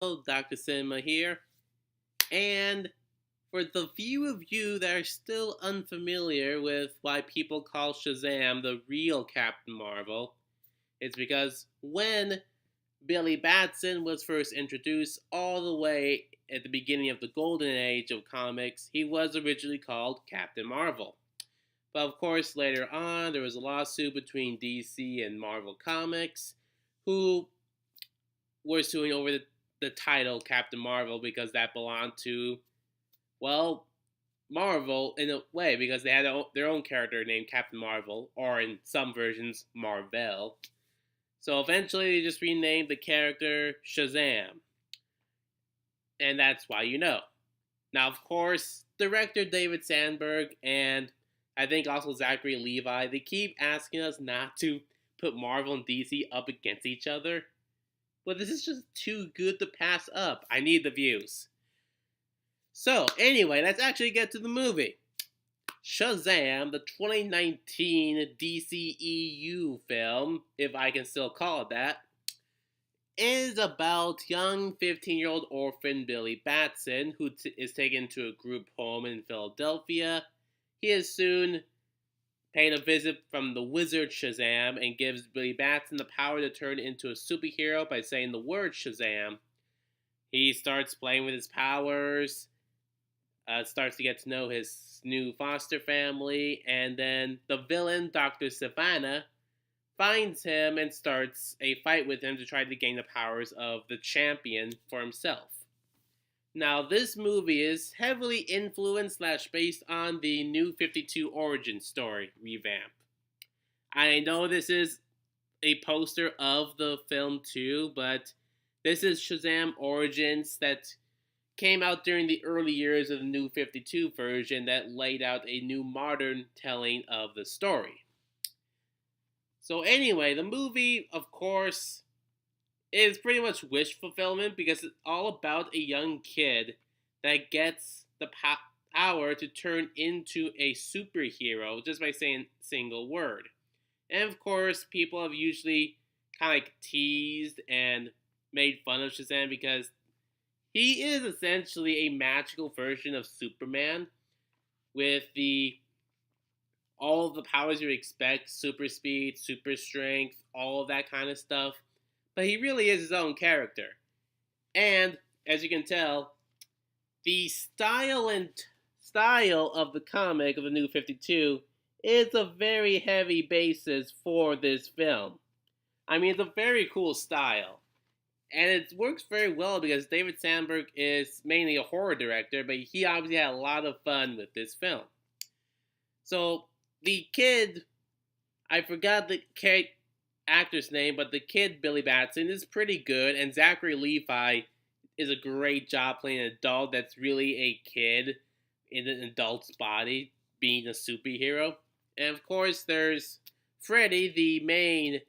Dr. Cinema here. And for the few of you that are still unfamiliar with why people call Shazam the real Captain Marvel, it's because when Billy Batson was first introduced all the way at the beginning of the golden age of comics, he was originally called Captain Marvel. But of course, later on, there was a lawsuit between DC and Marvel Comics, who were suing over the title Captain Marvel because that belonged to, well, Marvel in a way because they had their own character named Captain Marvel, or in some versions, Marvel. So eventually they just renamed the character Shazam, and that's why you know. Now, of course, director David Sandberg and I think also Zachary Levi, they keep asking us not to put Marvel and DC up against each other. But this is just too good to pass up. I need the views. So, anyway, let's actually get to the movie. Shazam, the 2019 DCEU film, if I can still call it that, is about young 15-year-old orphan Billy Batson, who is taken to a group home in Philadelphia. He is soon paid a visit from the wizard Shazam and gives Billy Batson the power to turn into a superhero by saying the word Shazam. He starts playing with his powers, starts to get to know his new foster family, and then the villain, Dr. Savannah, finds him and starts a fight with him to try to gain the powers of the champion for himself. Now, this movie is heavily influenced / based on the New 52 origin story revamp. I know this is a poster of the film too, but this is Shazam Origins that came out during the early years of the New 52 version that laid out a new modern telling of the story. So anyway, the movie, of course, is pretty much wish fulfillment because it's all about a young kid that gets the power to turn into a superhero just by saying a single word. And of course, people have usually kind of like teased and made fun of Shazam because he is essentially a magical version of Superman with the all of the powers you expect, super speed, super strength, all of that kind of stuff. But he really is his own character. And as you can tell, the style of the comic of the New 52 is a very heavy basis for this film. I mean, it's a very cool style. And it works very well because David Sandberg is mainly a horror director, but he obviously had a lot of fun with this film. So, the kid, I forgot the actor's name, but the kid Billy Batson is pretty good, and Zachary Levi is a great job playing an adult that's really a kid in an adult's body, being a superhero. And of course, there's Freddy, the main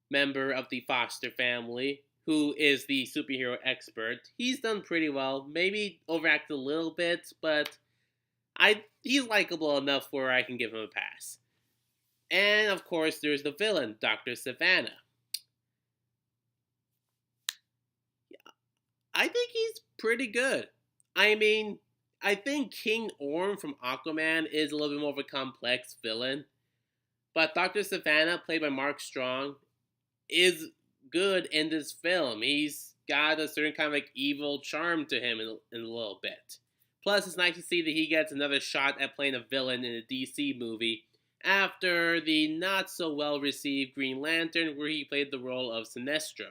member of the Foster family, who is the superhero expert. He's done pretty well, maybe overacted a little bit, but he's likable enough where I can give him a pass. And of course, there's the villain, Dr. Savannah. I think he's pretty good. I mean, I think King Orm from Aquaman is a little bit more of a complex villain. But Dr. Savannah, played by Mark Strong, is good in this film. He's got a certain kind of like evil charm to him in a little bit. Plus, it's nice to see that he gets another shot at playing a villain in a DC movie after the not so well received Green Lantern, where he played the role of Sinestro.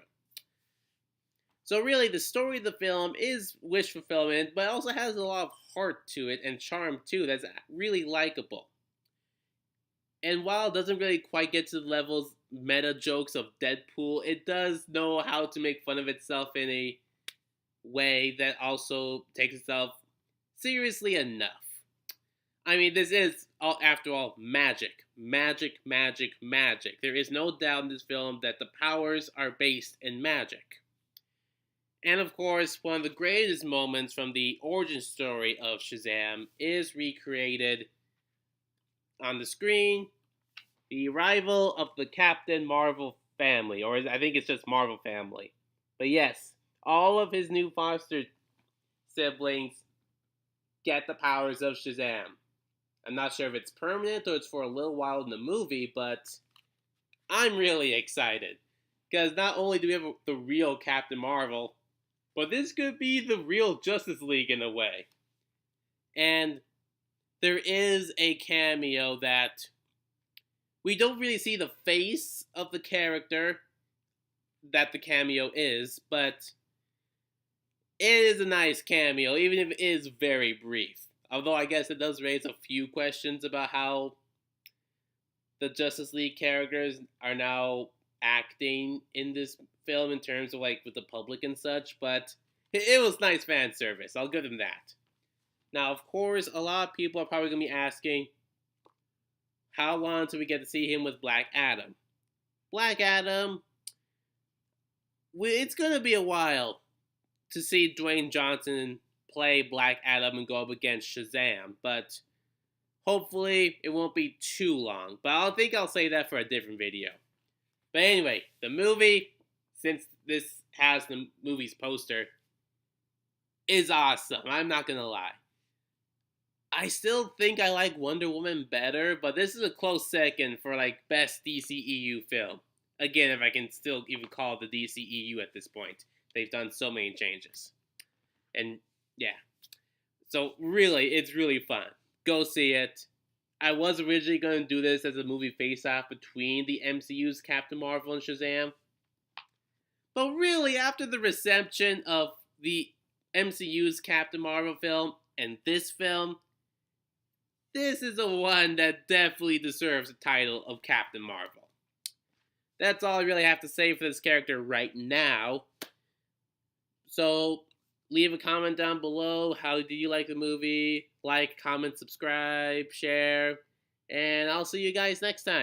So really, the story of the film is wish fulfillment, but also has a lot of heart to it and charm too that's really likable. And while it doesn't really quite get to the levels meta jokes of Deadpool, it does know how to make fun of itself in a way that also takes itself seriously enough. I mean, this is, after all, magic. Magic, magic, magic. There is no doubt in this film that the powers are based in magic. And of course, one of the greatest moments from the origin story of Shazam is recreated on the screen. The arrival of the Captain Marvel family, or I think it's just Marvel family. But yes, all of his new foster siblings get the powers of Shazam. I'm not sure if it's permanent or it's for a little while in the movie, but I'm really excited. Because not only do we have the real Captain Marvel, but this could be the real Justice League in a way. And there is a cameo that we don't really see the face of the character that the cameo is, but it is a nice cameo, even if it is very brief. Although I guess it does raise a few questions about how the Justice League characters are now acting in this film in terms of like with the public and such, but it was nice fan service. I'll give them that. Now, of course, a lot of people are probably going to be asking, how long until we get to see him with Black Adam? Black Adam, it's going to be a while to see Dwayne Johnson play Black Adam and go up against Shazam, but hopefully it won't be too long. But I think I'll say that for a different video. But anyway, the movie, since this has the movie's poster, is awesome. I'm not going to lie. I still think I like Wonder Woman better, but this is a close second for like best DCEU film. Again, if I can still even call it the DCEU at this point. They've done so many changes. And yeah. So really, it's really fun. Go see it. I was originally going to do this as a movie face-off between the MCU's Captain Marvel and Shazam. But really, after the reception of the MCU's Captain Marvel film and this film, this is the one that definitely deserves the title of Captain Marvel. That's all I really have to say for this character right now. So, leave a comment down below. How did you like the movie? Like, comment, subscribe, share. And I'll see you guys next time.